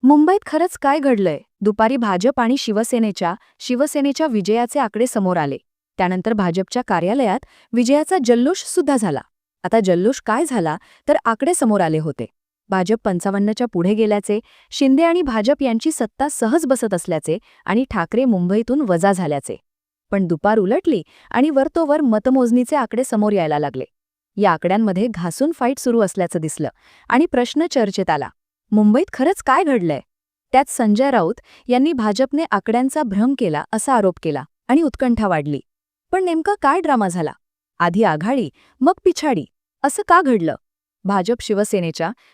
मुंबईत खरंच काय घडलंय? दुपारी भाजप आणि शिवसेनेच्या विजयाचे आकडे समोर आले. त्यानंतर भाजपच्या कार्यालयात विजयाचा जल्लोष सुद्धा झाला. आता जल्लोष काय झाला तर आकडे समोर आले होते. भाजप 55च्या पुढे गेल्याचे, शिंदे आणि भाजप यांची सत्ता सहज बसत असल्याचे आणि ठाकरे मुंबईतून वजा झाल्याचे. पण दुपार उलटली आणि वरतोवर मतमोजणीचे आकडे समोर यायला लागले. या आकड्यांमध्ये घासून फाईट सुरू असल्याचं दिसलं आणि प्रश्न चर्चेत आला. मुंबईत खरंच काय घडलंय? त्यात संजय राऊत यांनी भाजपने आकड्यांचा भ्रम केला असा आरोप केला आणि उत्कंठा वाढली. पण नेमका काय ड्रामा झाला? आधी आघाडी, मग पिछाडी, असं का घडलं?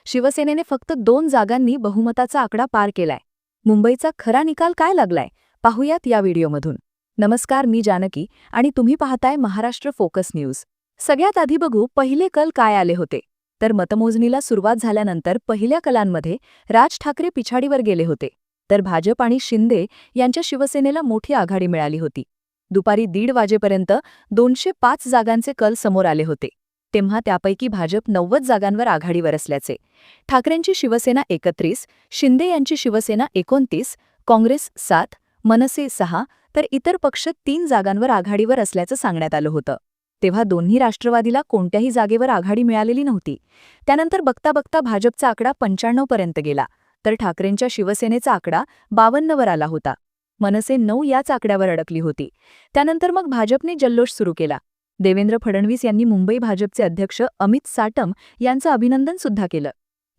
शिवसेनेने फक्त 2 जागांनी बहुमताचा आकडा पार केलाय. मुंबईचा खरा निकाल काय लागलाय पाहूयात या व्हिडिओमधून. नमस्कार, मी जानकी आणि तुम्ही पाहताय महाराष्ट्र फोकस न्यूज. सगळ्यात आधी बघू पहिले कल काय आले होते. तर मतमोजणीला सुरुवात झाल्यानंतर पहिल्या कलांमध्ये राज ठाकरे पिछाडीवर गेले होते, तर भाजप आणि शिंदे यांच्या शिवसेनेला मोठी आघाडी मिळाली होती. दुपारी 1:30 वाजेपर्यंत 205 जागांचे कल समोर आले होते. तेव्हा त्यापैकी भाजप 90 जागांवर आघाडीवर असल्याचे, ठाकरेंची शिवसेना 31, शिंदे यांची शिवसेना 29, काँग्रेस 7, मनसे 6, तर इतर पक्ष 3 जागांवर आघाडीवर असल्याचं सांगण्यात आलं होतं. तेव्हा दोन्ही राष्ट्रवादीला कोणत्याही जागेवर आघाडी मिळालेली नव्हती. त्यानंतर बघता बघता भाजपचा आकडा 95 पर्यंत गेला, तर ठाकरेंच्या शिवसेनेचा आकडा 52 वर आला होता. मनसे 9 याच आकड्यावर अडकली होती. त्यानंतर मग भाजपने जल्लोष सुरू केला. देवेंद्र फडणवीस यांनी मुंबई भाजपचे अध्यक्ष अमित साटम यांचं अभिनंदन सुद्धा केलं.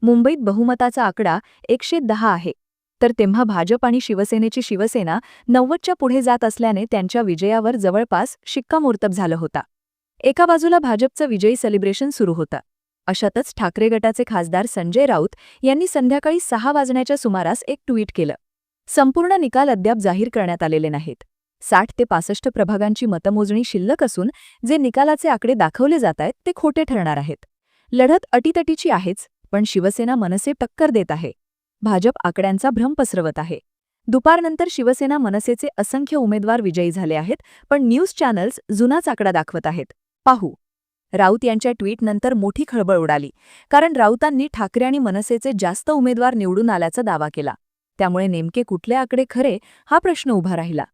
मुंबईत बहुमताचा आकडा 110 आहे. तर तेव्हा भाजप आणि शिवसेनेची शिवसेना 90च्या पुढे जात असल्याने त्यांच्या विजयावर जवळपास शिक्कामोर्तब झालं होता. एका बाजूला भाजपचं विजयी सेलिब्रेशन सुरू होतं. अशातच ठाकरे गटाचे खासदार संजय राऊत यांनी संध्याकाळी 6 वाजण्याच्या सुमारास एक ट्विट केलं. संपूर्ण निकाल अद्याप जाहीर करण्यात आलेले नाहीत. 60 ते 65 प्रभागांची मतमोजणी शिल्लक असून जे निकालाचे आकडे दाखवले जात आहेत ते खोटे ठरणार आहेत. लढत अटीतटीची आहेच, पण शिवसेना मनसे टक्कर देत आहे. भाजप आकड्यांचा भ्रम पसरवत आहे. दुपारनंतर शिवसेना मनसेचे असंख्य उमेदवार विजयी झाले आहेत, पण न्यूज चॅनल्स जुनाच आकडा दाखवत आहेत. पाहू. राऊत यांच्या ट्विटनंतर मोठी खळबळ उडाली, कारण राऊतांनी ठाकरे आणि मनसेचे जास्त उमेदवार निवडून आल्याचा दावा केला. त्यामुळे नेमके कुठले आकडे खरे हा प्रश्न उभा राहिला.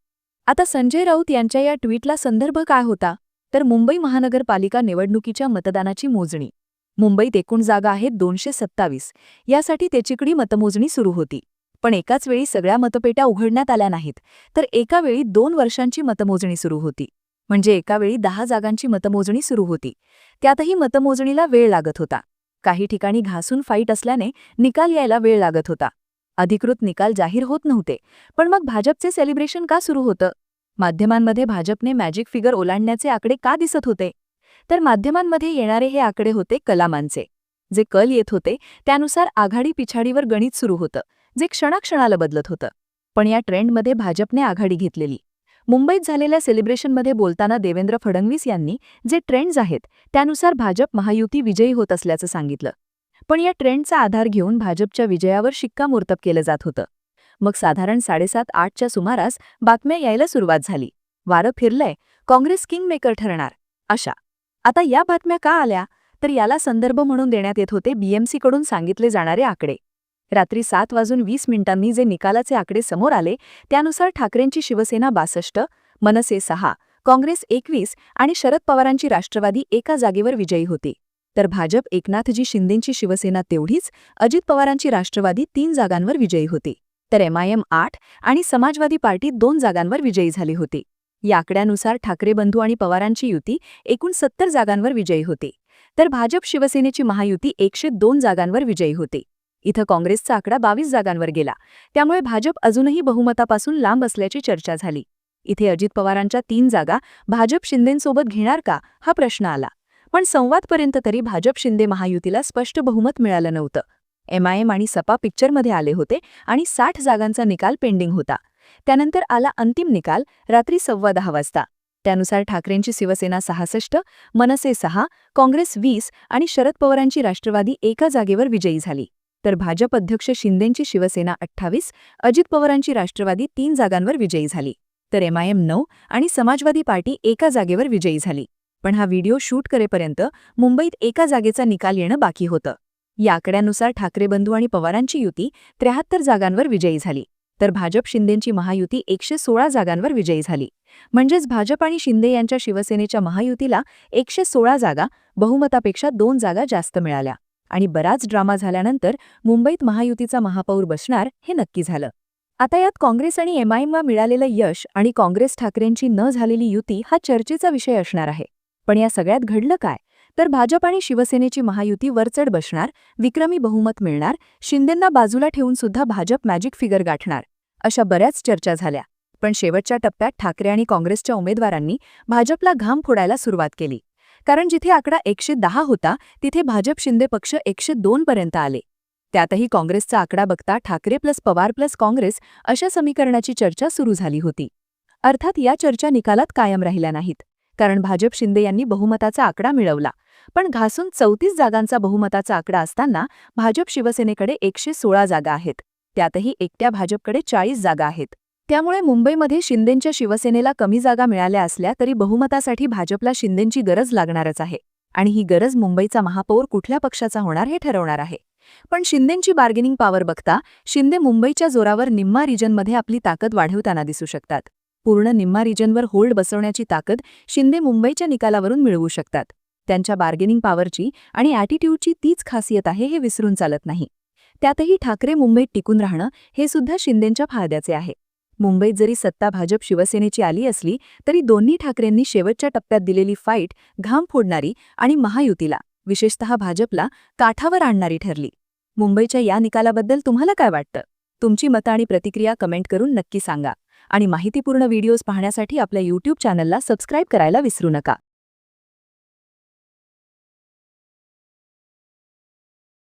आता संजय राऊत यांच्या या ट्विटला संदर्भ काय होता? तर मुंबई महानगरपालिका निवडणुकीच्या मतदानाची मोजणी. मुंबईत एकूण जागा आहेत 227. यासाठी त्याचीकडे मतमोजणी सुरू होती. पण एकाच वेळी सगळ्या मतपेट्या उघडण्यात आल्या नाहीत, तर एका वेळी 2 वर्षांची मतमोजणी सुरू होती. म्हणजे एका वेळी 10 जागांची मतमोजणी सुरू होती. त्यातही मतमोजणीला वेळ लागत होता. काही ठिकाणी घासून फाईट असल्याने निकाल यायला वेळ लागत होता. अधिकृत निकाल जाहीर होत नव्हते. पण मग भाजपचे सेलिब्रेशन का सुरू होतं? माध्यमांमध्ये भाजपने मॅजिक फिगर ओलांडण्याचे आकडे का दिसत होते? तर माध्यमांमध्ये येणारे हे आकडे होते कलामांचे. जे कल येत होते त्यानुसार आघाडी पिछाडीवर गणित सुरू होतं, जे क्षणाक्षणाला बदलत होतं. पण या ट्रेंडमध्ये भाजपने आघाडी घेतलेली. मुंबईत झालेल्या सेलिब्रेशनमध्ये बोलताना देवेंद्र फडणवीस यांनी जे ट्रेंड्स आहेत त्यानुसार भाजप महायुती विजयी होत असल्याचं सांगितलं. पण या ट्रेंडचा आधार घेऊन भाजपच्या विजयावर शिक्कामोर्तब केलं जात होतं. मग साधारण 7:30-8च्या सुमारास बातम्या यायला सुरुवात झाली. वारं फिरलंय, काँग्रेस किंगमेकर ठरणार, अशा. आता या बातम्या का आल्या? तर याला संदर्भ म्हणून देण्यात येत होते बीएमसीकडून सांगितले जाणारे आकडे. रात्री 7:20 जे निकालाचे आकडे समोर आले त्यानुसार ठाकरेंची शिवसेना 62, मनसे 6, काँग्रेस 21 आणि शरद पवारांची राष्ट्रवादी एका जागेवर विजयी होती. तर भाजप एकनाथजी शिंदेंची शिवसेना तेवढीच, अजित पवारांची राष्ट्रवादी 3 जागांवर विजयी होती. तर एमआयएम 8 आणि समाजवादी पार्टी 2 जागांवर विजयी झाली होती. या आकड्यानुसार ठाकरे बंधू आणि पवारांची युती एकूण 70 जागांवर विजयी होती. तर भाजप शिवसेनेची महायुती 102 जागांवर विजयी होती. इथं काँग्रेसचा आकडा 22 जागांवर गेला. त्यामुळे भाजप अजूनही बहुमतापासून लांब असल्याची चर्चा झाली. इथे अजित पवारांच्या 3 जागा भाजप शिंदेंसोबत घेणार का हा प्रश्न आला. पण संवादपर्यंत तरी भाजप शिंदे महायुतीला स्पष्ट बहुमत मिळालं नव्हतं. एमआयएम आणि सपा पिक्चरमध्ये आले होते आणि 60 जागांचा निकाल पेंडिंग होता. त्यानंतर आला अंतिम निकाल रात्री 10:15 वाजता. त्यानुसार ठाकरेंची शिवसेना 66, मनसे 6, काँग्रेस 20 आणि शरद पवारांची राष्ट्रवादी एका जागेवर विजयी झाली. तर भाजप अध्यक्ष शिंदेंची शिवसेना 28, अजित पवारांची राष्ट्रवादी 3 जागांवर विजयी झाली. तर एमआयएम 9 आणि समाजवादी पार्टी एका जागेवर विजयी झाली. पण हा व्हिडिओ शूट करेपर्यंत मुंबईत एका जागेचा निकाल येणं बाकी होतं. या आकड्यानुसार ठाकरे बंधू आणि पवारांची युती 73 जागांवर विजयी झाली, तर भाजप शिंदेंची महायुती 116 जागांवर विजयी झाली. म्हणजेच भाजप आणि शिंदे यांच्या शिवसेनेच्या महायुतीला 116 जागा, बहुमतापेक्षा 2 जागा जास्त मिळाल्या. आणि बराच ड्रामा झाल्यानंतर मुंबईत महायुतीचा महापौर बसणार हे नक्की झालं. आता यात काँग्रेस आणि एमआयएमला मिळालेलं यश आणि काँग्रेस ठाकरेंची न झालेली युती हा चर्चेचा विषय असणार आहे. पण या सगळ्यात घडलं काय? तर भाजप आणि शिवसेनेची महायुती वरचढ बसणार, विक्रमी बहुमत मिळणार, शिंदेंना बाजूला ठेवून सुद्धा भाजप मॅजिक फिगर गाठणार, अशा बऱ्याच चर्चा झाल्या. पण शेवटच्या टप्प्यात ठाकरे आणि काँग्रेसच्या उमेदवारांनी भाजपला घाम फोडायला सुरुवात केली. कारण जिथे आकडा 110 होता तिथे भाजप शिंदे पक्ष 102 पर्यंत आले. त्यातही काँग्रेसचा आकडा बघता ठाकरे प्लस पवार प्लस काँग्रेस अशा समीकरणाची चर्चा सुरू झाली होती. अर्थात या चर्चा निकालात कायम राहिल्या नाहीत, कारण भाजप शिंदे यांनी बहुमताचा आकडा मिळवला. पण घासून 34 जागांचा बहुमताचा आकडा असताना भाजप शिवसेनेकडे 116 जागा आहेत. त्यातही एकट्या भाजपकडे 40 जागा आहेत. त्यामुळे मुंबईमध्ये शिंदेंच्या शिवसेनेला कमी जागा मिळाल्या असल्या तरी बहुमतासाठी भाजपला शिंदेंची गरज लागणारच आहे. आणि ही गरज मुंबईचा महापौर कुठल्या पक्षाचा होणार हे ठरवणार आहे. पण शिंदेंची बार्गेनिंग पॉवर बघता शिंदे मुंबईच्या जोरावर निम्मा रिजनमध्ये आपली ताकद वाढवताना दिसू शकतात. पूर्ण निम्मा रिजनवर होल्ड बसवण्याची ताकद शिंदे मुंबईच्या निकालावरून मिळवू शकतात. त्यांच्या बार्गेनिंग पॉवरची आणि ॲटिट्यूडची तीच खासियत आहे हे विसरून चालत नाही. त्यातही ठाकरे मुंबईत टिकून राहणं हे सुद्धा शिंदेंच्या फायद्याचे आहे. मुंबईत जरी सत्ता भाजप शिवसेनेची आली असली तरी दोन्ही ठाकरेंनी शेवटच्या टप्प्यात दिलेली फाईट घाम फोडणारी आणि महायुतीला, विशेषतः भाजपला, काठावर आणणारी ठरली. मुंबईच्या या निकालाबद्दल तुम्हाला काय वाटतं? तुमची मतं आणि प्रतिक्रिया कमेंट करून नक्की सांगा. आणि माहितीपूर्ण व्हिडिओज पाहण्यासाठी आपल्या YouTube चॅनलला सबस्क्राईब करायला विसरू नका.